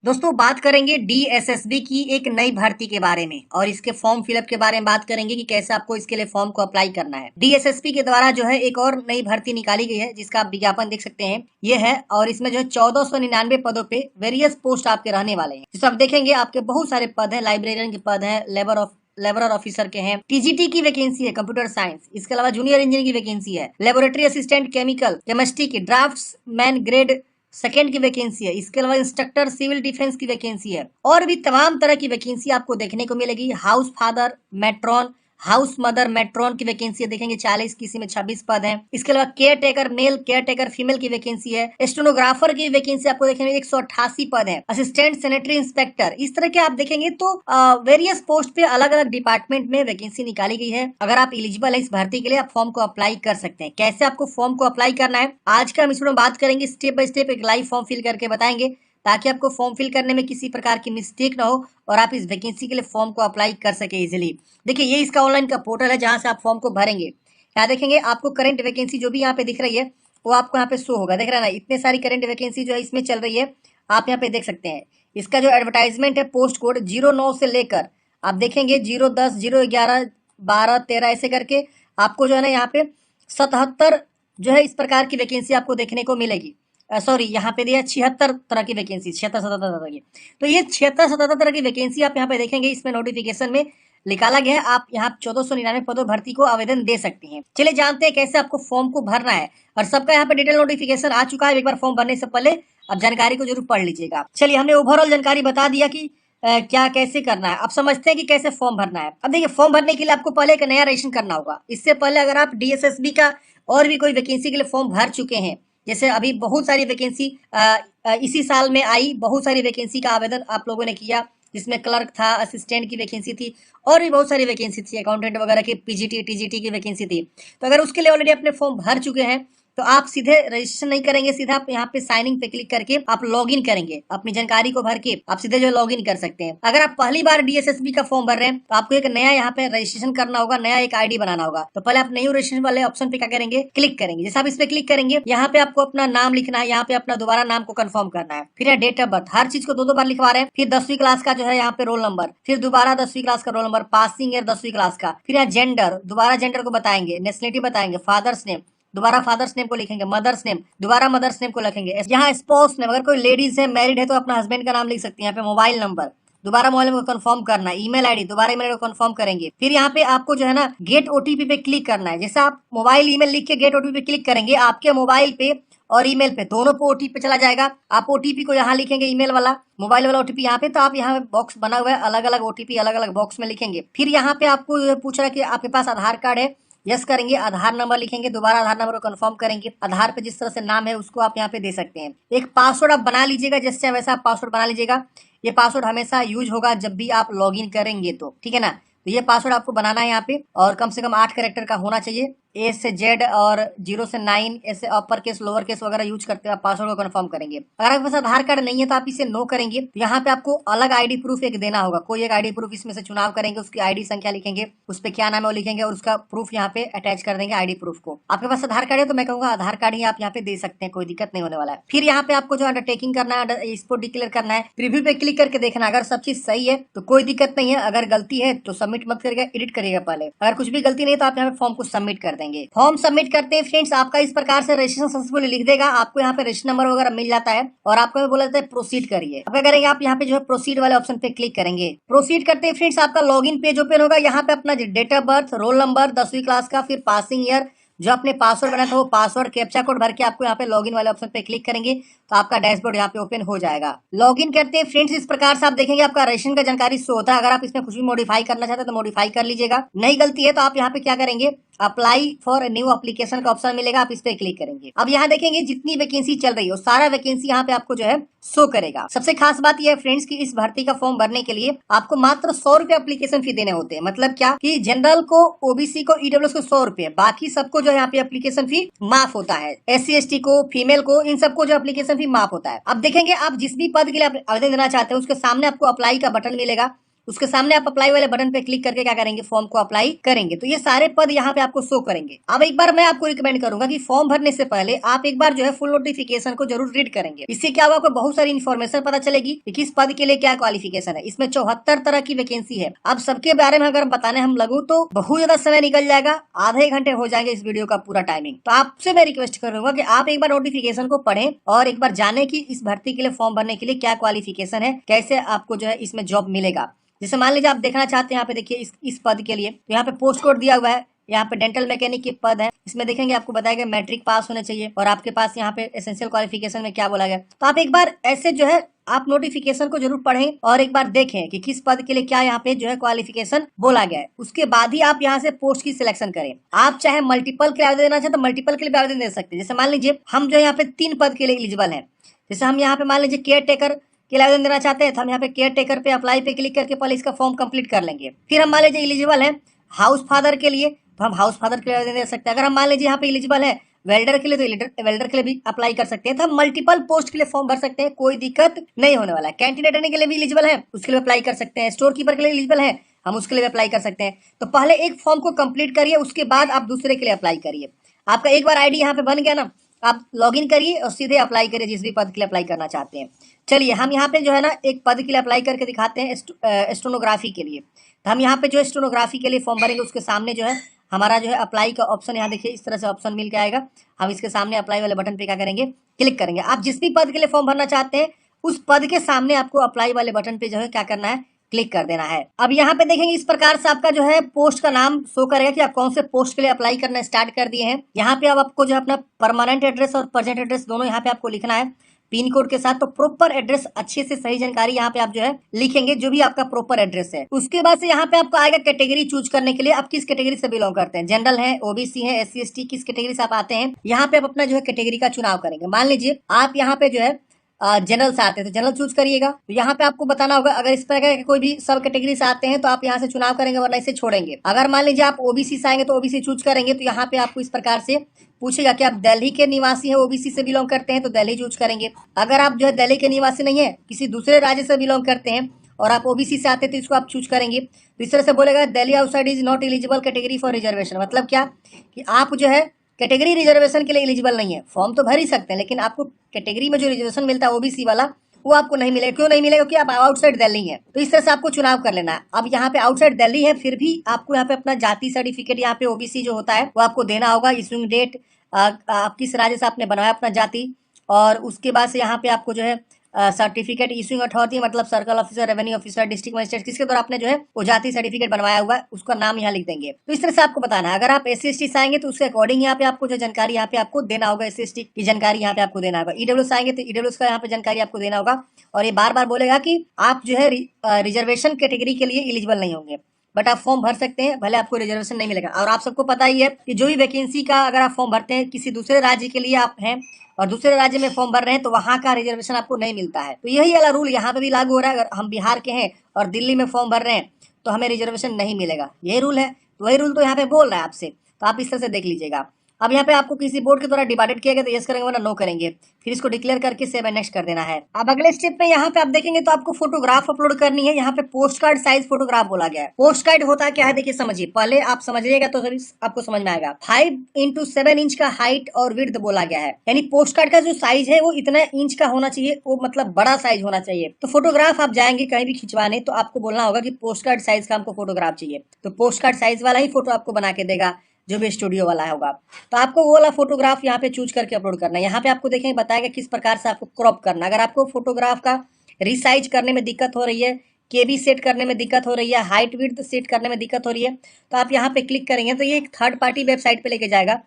दोस्तों बात करेंगे डीएसएसबी की एक नई भर्ती के बारे में और इसके फॉर्म फिलअप के बारे में बात करेंगे कि कैसे आपको इसके लिए फॉर्म को अप्लाई करना है। डीएसएसबी के द्वारा जो है एक और नई भर्ती निकाली गई है जिसका आप विज्ञापन देख सकते हैं। ये है और इसमें जो है 1499 पदों पे वेरियस पोस्ट आपके रहने वाले हैं। जिसको आप देखेंगे आपके बहुत सारे पद है, लाइब्रेरियन के पद है, लेबर ऑफिसर के हैं, टीजीटी की वैकेंसी है कंप्यूटर साइंस, इसके अलावा जूनियर इंजीनियर की वैकेंसी है, लेबोरेटरी असिस्टेंट केमिकल केमिस्ट्री की, ड्राफ्ट्समैन ग्रेड सेकेंड की वैकेंसी है, इसके अलावा इंस्ट्रक्टर सिविल डिफेंस की वैकेंसी है और भी तमाम तरह की वैकेंसी आपको देखने को मिलेगी। हाउस फादर मेट्रॉन, हाउस मदर मेट्रॉन की वैकेंसी देखेंगे 40, किसी में 26 पद हैं। इसके अलावा caretaker male, caretaker female की वैकेंसी है। स्टेनोग्राफर की वैकेंसी आपको देखेंगे 188 पद है। असिस्टेंट सैनिटरी इंस्पेक्टर, इस तरह के आप देखेंगे तो वेरियस पोस्ट पे अलग अलग डिपार्टमेंट में वैकेंसी निकाली गई है। अगर आप एलिजिबल है इस भर्ती के लिए, आप फॉर्म को अप्लाई कर सकते हैं। कैसे आपको फॉर्म को अप्लाई करना है आज का हम इसमें बात करेंगे, स्टेप बाय स्टेप एक लाइव फॉर्म फिल करके बताएंगे ताकि आपको फॉर्म फिल करने में किसी प्रकार की मिस्टेक ना हो और आप इस वैकेंसी के लिए फॉर्म को अप्लाई कर सके इजिली। देखिए ये इसका ऑनलाइन का पोर्टल है जहां से आप फॉर्म को भरेंगे। यहाँ देखेंगे आपको करंट वैकेंसी जो भी यहाँ पे दिख रही है वो आपको यहाँ पे शो होगा। देख रहे हैं ना, इतने सारी करंट वैकेंसी जो है इसमें चल रही है, आप यहाँ पे देख सकते हैं। इसका जो एडवर्टाइजमेंट है पोस्ट कोड 09 से लेकर आप देखेंगे 010, 011, 12, 13 ऐसे करके आपको जो है ना यहाँ पे 77 जो है इस प्रकार की वैकेंसी आपको देखने को मिलेगी। सॉरी यहाँ पे दिया 76 तरह की वैकेंसी, 76-77 तरह की। तो ये 76-77 तरह की वैकेंसी आप यहाँ पे देखेंगे, इसमें नोटिफिकेशन में निकाला गया है। आप यहाँ 1499 पदों भर्ती को आवेदन दे सकते हैं। चलिए जानते हैं कैसे आपको फॉर्म को भरना है और सबका यहाँ पे डिटेल नोटिफिकेशन आ चुका है। एक बार फॉर्म भरने से पहले अब जानकारी को जरूर पढ़ लीजिएगा। चलिए हमने ओवरऑल जानकारी बता दिया कि क्या कैसे करना है। अब समझते हैं कि कैसे फॉर्म भरना है। अब देखिए फॉर्म भरने के लिए आपको पहले एक नया रजिस्ट्रेशन करना होगा। इससे पहले अगर आप डीएसएसबी का और भी कोई वैकेंसी के लिए फॉर्म भर चुके हैं, जैसे अभी बहुत सारी वैकेंसी इसी साल में आई, बहुत सारी वैकेंसी का आवेदन आप लोगों ने किया, जिसमें क्लर्क था, असिस्टेंट की वैकेंसी थी और भी बहुत सारी वैकेंसी थी, अकाउंटेंट वगैरह की, पीजीटी टीजीटी की वैकेंसी थी। तो अगर उसके लिए ऑलरेडी अपने फॉर्म भर चुके हैं तो आप सीधे रजिस्ट्रेशन नहीं करेंगे, सीधा आप यहाँ पे साइनिंग पे क्लिक करके आप लॉगिन करेंगे। अपनी जानकारी को भर के आप सीधे जो लॉगिन कर सकते हैं। अगर आप पहली बार डीएसएसबी का फॉर्म भर रहे हैं तो आपको एक नया यहाँ पे रजिस्ट्रेशन करना होगा, नया एक आईडी बनाना होगा। तो पहले आप न्यू रजिस्ट्रेशन वाले ऑप्शन पे क्या करेंगे, क्लिक करेंगे। जैसे आप इस पे क्लिक करेंगे, यहाँ पे आपको अपना नाम लिखना है, यहाँ पे अपना दोबारा नाम को कंफर्म करना है, फिर डेट ऑफ बर्थ, हर चीज को दो बार लिखवा रहे हैं, फिर 10वीं क्लास का जो है यहाँ पे रोल नंबर, फिर दोबारा 10वीं क्लास का रोल नंबर, पासिंग ईयर 10वीं क्लास का, फिर यहाँ जेंडर, दोबारा जेंडर को बताएंगे, नेशनलिटी बताएंगे, फादर्स नेम, दोबारा फादर्स नेम को लिखेंगे, मदर्स नेम, दोबारा मदर्स नेम को लिखेंगे। यहाँ स्पाउस नेम, अगर कोई लेडीज है, मैरिड है तो अपना हस्बैंड का नाम लिख सकती है। यहाँ पे मोबाइल नंबर, दोबारा मोबाइल नंबर को कंफर्म करना है, ईमेल आईडी, दोबारा ईमेल को कंफर्म करेंगे। फिर यहाँ पे आपको जो है ना गेट ओटीपी पे क्लिक करना है। जैसे आप मोबाइल ईमेल लिख के गेट ओटीपी पे क्लिक करेंगे, आपके मोबाइल पे और ईमेल पे दोनों पे ओटीपी चला जाएगा। आप ओटीपी को यहाँ लिखेंगे, ईमेल वाला, मोबाइल वाला ओटीपी यहाँ पे, तो आप यहाँ बॉक्स बना हुआ है, अलग अलग ओटीपी अलग अलग बॉक्स में लिखेंगे। फिर यहाँ पे आपको पूछ रहा है कि आपके पास आधार कार्ड है, यस करेंगे, आधार नंबर लिखेंगे, दोबारा आधार नंबर को कंफर्म करेंगे। आधार पे जिस तरह से नाम है उसको आप यहाँ पे दे सकते हैं। एक पासवर्ड आप बना लीजिएगा, जैसे वैसा आप पासवर्ड बना लीजिएगा। ये पासवर्ड हमेशा यूज होगा जब भी आप लॉगिन करेंगे तो, ठीक है ना। तो ये पासवर्ड आपको बनाना है यहाँ पे और कम से कम 8 कैरेक्टर का होना चाहिए। ए से जेड और 0 से 9 ऐसे अपर केस लोअर केस वगैरह यूज करते हैं। आप पासवर्ड को कंफर्म करेंगे। अगर आपके पास आधार कार्ड नहीं है तो आप इसे नो करेंगे। तो यहाँ पे आपको अलग आईडी प्रूफ एक देना होगा। कोई एक आईडी प्रूफ इसमें से चुनाव करेंगे, उसकी आईडी संख्या लिखेंगे, उस पर क्या नाम है वो लिखेंगे और उसका प्रूफ यहाँ पे अटैच कर देंगे आईडी प्रूफ को। आपके पास आधार कार्ड है तो मैं कहूँगा आधार कार्ड ही आप यहाँ पे दे सकते हैं, कोई दिक्कत नहीं होने वाला है। फिर यहाँ पे आपको जो अंडरटेकिंग करना है, इसको डिक्लेयर करना है, प्रीव्यू पे क्लिक करके देखना। अगर सब चीज सही है तो कोई दिक्कत नहीं है, अगर गलती है तो सबमिट मत करिएगा, एडिट करिएगा पहले। अगर कुछ भी गलती नहीं तो आप यहाँ पे फॉर्म को सबमिट कर देंगे। फॉर्म सबमिट करते हैं फ्रेंड्स, आपका इस प्रकार से रजिस्ट्रेशन सक्सेसफुल लिख देगा। आपको यहाँ पे रजिस्ट्रेशन नंबर वगैरह मिल जाता है और आपको बोला जाता है प्रोसीड करिए। अब क्या करेंगे, आप यहाँ पे जो है प्रोसीड वाले ऑप्शन पे क्लिक करेंगे। प्रोसीड करते हैं फ्रेंड्स, आपका लॉगिन पेज ओपन होगा। यहाँ पे अपना date of birth, roll number, 10वीं क्लास का, फिर पासिंग ईयर, जो आपने पासवर्ड बनाया था वो पासवर्ड कैप्चा कोड भर के आपको यहाँ पे लॉगिन वाले ऑप्शन पे क्लिक करेंगे तो आपका डैशबोर्ड यहाँ पे ओपन हो जाएगा। लॉगिन करते हैं फ्रेंड्स, इस प्रकार से आप देखेंगे आपका रजिस्ट्रेशन का जानकारी शो होता है। अगर आप इसमें कुछ भी मॉडिफाई करना चाहते हैं तो मॉडिफाई कर लीजिएगा। नई गलती है तो आप यहाँ पे क्या करेंगे, अप्लाई फॉर न्यू एप्लीकेशन का ऑप्शन मिलेगा, आप इस पे क्लिक करेंगे। अब यहाँ देखेंगे जितनी वैकेंसी चल रही है सारा वैकेंसी यहाँ पे आपको जो है शो करेगा। सबसे खास बात यह है फ्रेंड्स की इस भर्ती का फॉर्म भरने के लिए आपको मात्र 100 रुपए एप्लीकेशन फी देने होते हैं। मतलब क्या कि जनरल को, ओबीसी को, ईडब्ल्यूएस को 100 रुपए, बाकी सबको जो यहाँ पे एप्लीकेशन फी माफ होता है। SC ST को, फीमेल को, इन सबको जो एप्लीकेशन फी माफ होता है। अब देखेंगे आप जिस भी पद के लिए आवेदन देना चाहते हैं उसके सामने आपको अप्लाई का बटन मिलेगा, उसके सामने आप अप्लाई वाले बटन पे क्लिक करके क्या करेंगे, फॉर्म को अप्लाई करेंगे। तो ये सारे पद यहाँ पे आपको शो करेंगे। अब एक बार मैं आपको रिकमेंड करूंगा कि फॉर्म भरने से पहले आप एक बार जो है फुल नोटिफिकेशन को जरूर रीड करेंगे। इससे क्या होगा, आपको बहुत सारी इन्फॉर्मेशन पता चलेगी कि किस पद के लिए क्या क्वालिफिकेशन है। इसमें 74 तरह की वैकेंसी है। अब सबके बारे में अगर बताने हम लगू तो बहुत ज्यादा समय निकल जाएगा, आधे घंटे हो जाएंगे इस वीडियो का पूरा टाइमिंग। तो आपसे मैं रिक्वेस्ट करूंगा कि आप एक बार नोटिफिकेशन को पढ़ें और एक बार जाने की इस भर्ती के लिए फॉर्म भरने के लिए क्या क्वालिफिकेशन है, कैसे आपको जो है इसमें जॉब मिलेगा। जैसे मान लीजिए आप देखना चाहते हैं, यहाँ पे देखिए इस पद के लिए तो यहाँ पे पोस्ट कोड दिया हुआ है। यहाँ पे डेंटल मैकेनिक के पद है, इसमें देखेंगे आपको बताया गया मैट्रिक पास होने चाहिए और आपके पास यहाँ पे एसेंशियल क्वालिफिकेशन में क्या बोला गया। तो आप एक बार ऐसे जो है आप नोटिफिकेशन को जरूर पढ़ें और एक बार देखें कि किस पद के लिए क्या यहाँ पे जो है क्वालिफिकेशन बोला गया है। उसके बाद ही आप यहाँ से पोस्ट की सिलेक्शन करें। आप चाहे मल्टीपल के लिए आवेदन देना चाहे तो मल्टीपल के लिए भी आवेदन दे सकते हैं। जैसे मान लीजिए हम जो है यहाँ पे 3 पद के लिए एलिजिबल है। जैसे हम यहाँ पे मान लीजिए केयर टेकर के लिए आवेदन देना चाहते हैं तो हम यहाँ पे केयर टेकर पे अप्लाई पे क्लिक करके पहले इसका फॉर्म कंप्लीट कर लेंगे। फिर हम मान लीजिए एलिजिबल है हाउस फादर के लिए तो हम हाउस फादर के लिए आवेदन दे सकते हैं। अगर हम मान लीजिए यहाँ पे एलिजिबल है वेल्डर के लिए तो वेल्डर के लिए भी अप्लाई कर सकते हैं। तो हम मल्टीपल पोस्ट के लिए फॉर्म भर सकते हैं, कोई दिक्कत नहीं होने वाला है। कैंटीन अटेंडेंट के लिए भी एलिजिबल है, उसके लिए अप्लाई कर सकते हैं। स्टोर कीपर के लिए एलिजिबल है, हम उसके लिए अप्लाई कर सकते हैं। तो पहले एक फॉर्म को कंप्लीट करिए, उसके बाद आप दूसरे के लिए अप्लाई करिए। आपका एक बार आईडी यहाँ पे बन गया ना, आप लॉगिन करिए और सीधे अप्लाई करिए जिस भी पद के लिए अप्लाई करना चाहते हैं। चलिए हम यहाँ पे जो है ना एक पद के लिए अप्लाई करके दिखाते हैं, स्टेनोग्राफी के लिए। तो हम यहाँ पे जो है स्टेनोग्राफी के लिए फॉर्म भरेंगे, उसके सामने जो है हमारा जो है अप्लाई का ऑप्शन यहाँ देखिए इस तरह से ऑप्शन मिल के आएगा। हम इसके सामने अप्लाई वाले बटन पे क्या करेंगे, क्लिक करेंगे। आप जिस भी पद के लिए फॉर्म भरना चाहते हैं उस पद के सामने आपको अप्लाई वाले बटन पे जो है क्या करना है, क्लिक कर देना है। अब यहाँ पे देखेंगे इस प्रकार से आपका जो है पोस्ट का नाम शो करेगा कि आप कौन से पोस्ट के लिए अप्लाई करना स्टार्ट कर दिए हैं। यहाँ पे अब आपको जो है अपना परमानेंट एड्रेस और प्रेजेंट एड्रेस दोनों यहाँ पे आपको लिखना है पिन कोड के साथ। तो प्रॉपर एड्रेस अच्छे से सही जानकारी यहाँ पे आप जो है लिखेंगे, जो भी आपका प्रॉपर एड्रेस है। उसके बाद से यहाँ पे आपको आएगा कैटेगरी चूज करने के लिए, आप किस कैटेगरी से बिलोंग करते हैं, जनरल है, ओबीसी है, SC ST, किस कैटेगरी से आप आते हैं। यहाँ पे आप अपना जो है कैटेगरी का चुनाव करेंगे। मान लीजिए आप यहाँ पे जो है जनरल से आते हैं तो जनरल चूज करिएगा। तो यहाँ पे आपको बताना होगा अगर इस प्रकार के कोई भी सब कैटेगरी से आते हैं तो आप यहाँ से चुनाव करेंगे, वरना इसे छोड़ेंगे। अगर मान लीजिए आप ओबीसी से आएंगे तो ओबीसी चूज करेंगे। तो यहाँ पे आपको इस प्रकार से पूछेगा कि आप दिल्ली के निवासी हैं, ओबीसी से बिलोंग करते हैं तो दिल्ली चूज करेंगे। अगर आप जो है दिल्ली के निवासी नहीं है, किसी दूसरे राज्य से बिलोंग करते हैं और आप ओबीसी से आते हैं तो इसको आप चूज करेंगे। तो इस तरह से बोलेगा Delhi outside is not eligible category for reservation. मतलब क्या कि आप जो है कैटेगरी रिजर्वेशन के लिए एलिजिबल नहीं है। फॉर्म तो भर ही सकते हैं लेकिन आपको कैटेगरी में जो रिजर्वेशन मिलता है ओबीसी वाला वो आपको नहीं मिलेगा। क्यों नहीं मिलेगा? क्योंकि आप आउटसाइड दिल्ली है। तो इस तरह से आपको चुनाव कर लेना है। अब यहाँ पे आउटसाइड दिल्ली है फिर भी आपको यहाँ पे अपना जाति सर्टिफिकेट यहाँ पे ओबीसी जो होता है वो आपको देना होगा। इशूइंग डेट आप किस राज्य से आपने बनवाया अपना जाति, और उसके बाद से यहाँ पे आपको जो है सर्टिफिकेट इशूइंग अथॉरिटी मतलब circle officer, revenue officer, district magistrate, किसके द्वारा आपने जो है वो जाति सर्टिफिकेट बनवाया हुआ है उसका नाम यहाँ लिख देंगे। तो इस तरह से आपको बताना है। अगर आप SC ST से आएंगे तो उसके अकॉर्डिंग यहाँ पे आपको जो जानकारी यहाँ पे आपको देना होगा, SC ST की जानकारी यहाँ पे आपको देना होगा। EWS से आएंगे तो EWS का यहाँ पे जानकारी आपको देना होगा। और ये बार बार बोलेगा कि आप जो है रिजर्वेशन कैटेगरी के लिए एलिजिबल नहीं होंगे, बट आप फॉर्म भर सकते हैं, भले आपको रिजर्वेशन नहीं मिलेगा। और आप सबको पता ही है कि जो भी वैकेंसी का अगर आप फॉर्म भरते हैं किसी दूसरे राज्य के लिए आप हैं और दूसरे राज्य में फॉर्म भर रहे हैं तो वहाँ का रिजर्वेशन आपको नहीं मिलता है। तो यही वाला रूल यहाँ पे भी लागू हो रहा है। अगर हम बिहार के हैं और दिल्ली में फॉर्म भर रहे हैं तो हमें रिजर्वेशन नहीं मिलेगा, यही रूल है। तो वही रूल तो यहाँ पे बोल रहा है आपसे, तो आप इस तरह से देख लीजिएगा। अब यहाँ पे आपको किसी बोर्ड के द्वारा डिवाइडेड किया गया तो यस करेंगे वरना नो करेंगे, फिर इसको डिक्लेयर करके सेव एंड नेक्स्ट कर देना है। अब अगले स्टेप में यहाँ पे आप देखेंगे तो आपको फोटोग्राफ अपलोड करनी है। यहाँ पे पोस्ट कार्ड साइज फोटोग्राफ बोला गया है। पोस्ट कार्ड होता है क्या है देखिए समझिए, पहले आप समझिएगा तो सभी आपको समझ में आएगा। 5x7 इंच का हाइट और विड्थ बोला गया है, यानी पोस्ट कार्ड का जो साइज है वो इतना इंच का होना चाहिए, वो मतलब बड़ा साइज होना चाहिए। तो फोटोग्राफ आप जाएंगे कहीं भी खिंचवाने तो आपको बोलना होगा कि पोस्ट कार्ड साइज का हमको फोटोग्राफ चाहिए, तो पोस्ट कार्ड साइज वाला ही फोटो आपको बना के देगा जो भी स्टूडियो वाला होगा। तो आपको वो वाला फोटोग्राफ यहाँ पे चूज करके अपलोड करना है। यहाँ पे आपको देखेंगे बताएगा किस प्रकार से आपको क्रॉप करना। अगर आपको फोटोग्राफ का रिसाइज करने में दिक्कत हो रही है, केबी सेट करने में दिक्कत हो रही है, हाइट विड्थ सेट करने में दिक्कत हो रही है, तो आप यहाँ पे क्लिक करेंगे तो ये एक थर्ड पार्टी वेबसाइट पे लेके जाएगा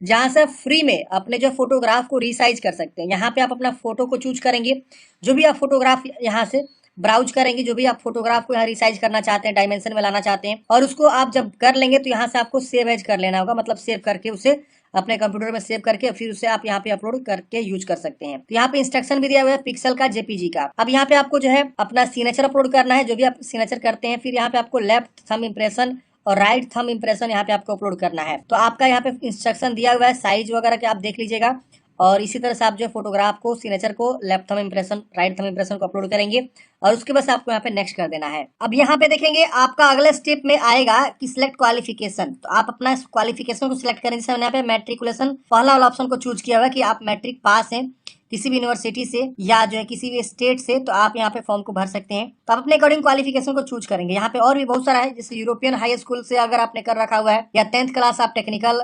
जहाँ से फ्री में अपने जो फोटोग्राफ को रिसाइज कर सकते हैं। यहाँ पे आप अपना फोटो को चूज करेंगे, जो भी आप फोटोग्राफ यहाँ से ब्राउज करेंगे, जो भी आप फोटोग्राफ को यहाँ रिसाइज करना चाहते हैं, डायमेंशन में लाना चाहते हैं, और उसको आप जब कर लेंगे तो यहाँ से आपको सेव एज कर लेना होगा, मतलब सेव करके उसे अपने कंप्यूटर में सेव करके फिर उसे आप यहाँ पे अपलोड करके यूज कर सकते हैं। तो यहाँ पे इंस्ट्रक्शन भी दिया हुआ है पिक्सल का, जेपीजी का। अब यहाँ पे आपको जो है अपना सिग्नेचर अपलोड करना है, जो भी आप सिग्नेचर करते हैं। फिर यहाँ पे आपको लेफ्ट थंब इम्प्रेशन और राइट थंब इम्प्रेशन यहाँ पे आपको अपलोड करना है। तो आपका यहाँ पे इंस्ट्रक्शन दिया हुआ है, साइज वगैरह के आप देख लीजिएगा। और इसी तरह से आप जो है फोटोग्राफ को, सिग्नेचर को, left thumb impression, right thumb impression को अपलोड करेंगे और उसके बाद आपको यहाँ पे नेक्स्ट कर देना है। अब यहाँ पे देखेंगे आपका अगले स्टेप में आएगा कि सिलेक्ट क्वालिफिकेशन। तो आप अपना क्वालिफिकेशन को सिलेक्ट करेंगे। जैसे मैंने यहाँ पे मैट्रिकुलेशन पहला वाला ऑप्शन को चूज किया हुआ कि आप मैट्रिक पास हैं किसी भी यूनिवर्सिटी से या जो है किसी भी स्टेट से, तो आप यहाँ पे फॉर्म को भर सकते हैं। तो आप अपने अकॉर्डिंग क्वालिफिकेशन को चूज करेंगे। यहाँ पे और भी बहुत सारा है, जैसे यूरोपियन हाई स्कूल से अगर आपने कर रखा हुआ है या 10th क्लास आप टेक्निकल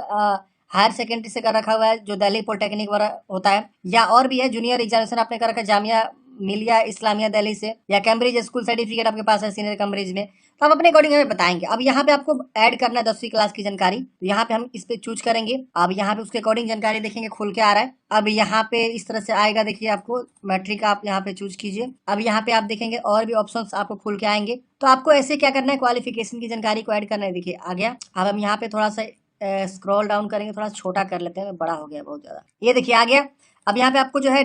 हायर सेकेंडरी से कर रखा हुआ है जो दिल्ली पॉलिटेक्निक वगैरह होता है, या और भी है जूनियर एग्जामिनेशन आपने कर रखा है जामिया मिलिया इस्लामिया दिल्ली से, या कैम्ब्रिज स्कूल सर्टिफिकेट आपके पास है सीनियर कैम्ब्रिज में, तो आप अपने अकॉर्डिंग हमें बताएंगे। अब यहाँ पे आपको ऐड करना है 10वीं क्लास की जानकारी, तो यहाँ पे हम इस पे चूज करेंगे। अब यहाँ पे उसके अकॉर्डिंग जानकारी देखेंगे खुल के आ रहा है। अब यहाँ पे इस तरह से आएगा, देखिए आपको मैट्रिक आप यहाँ पे चूज कीजिए। अब यहाँ पे आप देखेंगे और भी ऑप्शंस आपको खुल के आएंगे। तो आपको ऐसे क्या करना है, क्वालिफिकेशन की जानकारी को ऐड करना है। देखिए आ गया। अब हम यहाँ पे थोड़ा सा स्क्रॉल डाउन करेंगे, थोड़ा छोटा कर लेते हैं, बड़ा हो गया बहुत ज्यादा। ये देखिए आ गया। अब यहाँ पे आपको जो है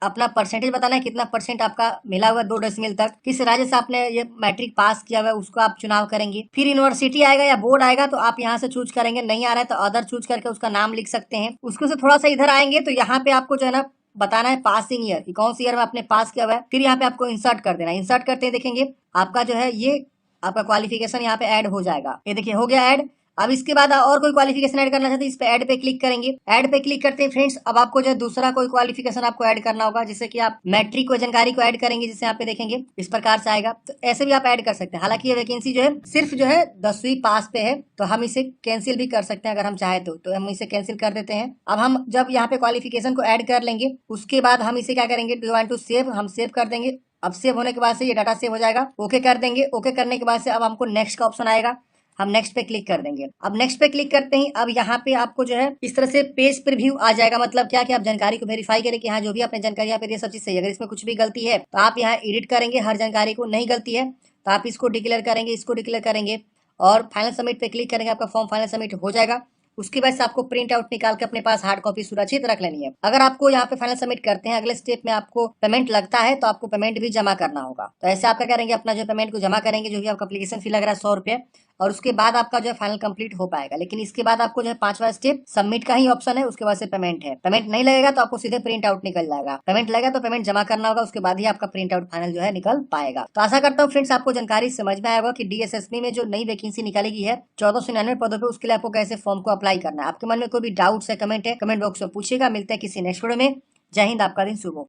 अपना परसेंटेज बताना है, कितना परसेंट आपका मिला हुआ है 2 डेसिमल तक, किस राज्य से आपने ये मैट्रिक पास किया हुआ है उसको आप चुनाव करेंगे। फिर यूनिवर्सिटी आएगा या बोर्ड आएगा तो आप यहाँ से चूज करेंगे, नहीं आ रहा है तो अदर चूज करके उसका नाम लिख सकते हैं। उसको से थोड़ा सा इधर आएंगे तो यहाँ पे आपको जो है ना बताना है पासिंग ईयर कि कौन सी ईयर में आपने पास किया हुआ है। फिर यहाँ पे आपको इंसर्ट कर देना है। इंसर्ट करते हैं देखेंगे आपका जो है ये आपका क्वालिफिकेशन यहाँ पे ऐड हो जाएगा। ये देखिए हो गया ऐड। अब इसके बाद और कोई क्वालिफिकेशन ऐड करना चाहते हैं, इस पे ऐड पे क्लिक करेंगे। ऐड पे क्लिक करते हैं फ्रेंड्स। अब आपको जो है दूसरा कोई क्वालिफिकेशन आपको ऐड करना होगा, जैसे कि आप मैट्रिक को जानकारी को ऐड करेंगे, जिसे यहाँ पे देखेंगे इस प्रकार से आएगा। तो ऐसे भी आप ऐड कर सकते हैं। हालांकि ये वैकेंसी जो है सिर्फ जो है 10वीं पास पे है, तो हम इसे कैंसिल भी कर सकते हैं अगर हम चाहे तो हम इसे कैंसिल कर देते हैं। अब हम जब यहाँ पे क्वालिफिकेशन को ऐड कर लेंगे उसके बाद हम इसे क्या करेंगे, डू वांट टू सेव, हम सेव कर देंगे। अब सेव होने के बाद से ये डाटा सेव हो जाएगा। ओके कर देंगे। ओके करने के बाद से अब हमको नेक्स्ट का ऑप्शन आएगा, हम नेक्स्ट पे क्लिक कर देंगे। अब नेक्स्ट पे क्लिक करते ही अब यहाँ पे आपको जो है इस तरह से पेज प्रीव्यू आ जाएगा। मतलब क्या कि आप जानकारी को वेरीफाई करें कि हाँ जो भी आपने जानकारी यहाँ पे दी सब चीज सही है। अगर इसमें कुछ भी गलती है तो आप यहाँ एडिट करेंगे हर जानकारी को, नहीं गलती है तो आप इसको डिक्लेयर करेंगे, इसको डिक्लेयर करेंगे और फाइनल सबमिट पे क्लिक करेंगे, आपका फॉर्म फाइनल सबमिट हो जाएगा। उसके बाद से आपको प्रिंट आउट निकाल के अपने पास हार्ड कॉपी सुरक्षित रख लेनी है। अगर आपको यहाँ पे फाइनल सबमिट करते हैं, अगले स्टेप में आपको पेमेंट लगता है तो आपको पेमेंट भी जमा करना होगा। तो ऐसे आप क्या करेंगे, अपना जो पेमेंट को जमा करेंगे, जो भी आपका एप्लीकेशन फी लग रहा है 100 रुपये, और उसके बाद आपका जो है फाइनल कंप्लीट हो पाएगा। लेकिन इसके बाद आपको जो है 5वां स्टेप सबमिट का ही ऑप्शन है, उसके बाद से पेमेंट है। पेमेंट नहीं लगेगा तो आपको सीधे प्रिंट आउट निकल जाएगा। पेमेंट लगेगा तो पेमेंट जमा करना होगा, उसके बाद ही आपका प्रिंट आउट फाइनल जो है निकल पाएगा। तो आशा करता हूँ फ्रेंड्स आपको जानकारी समझ में आएगा कि डीएसएसबी में जो नई वैकेंसी निकाली गई है 1499 पदों पर, उसके लिए आपको कैसे फॉर्म को अप्लाई करना है। आपके मन में कोई भी डाउट्स है, कमेंट बॉक्स में पूछेगा। मिलते हैं किसी नेक्स्ट वीडियो में। जय हिंद, आपका दिन शुभ हो।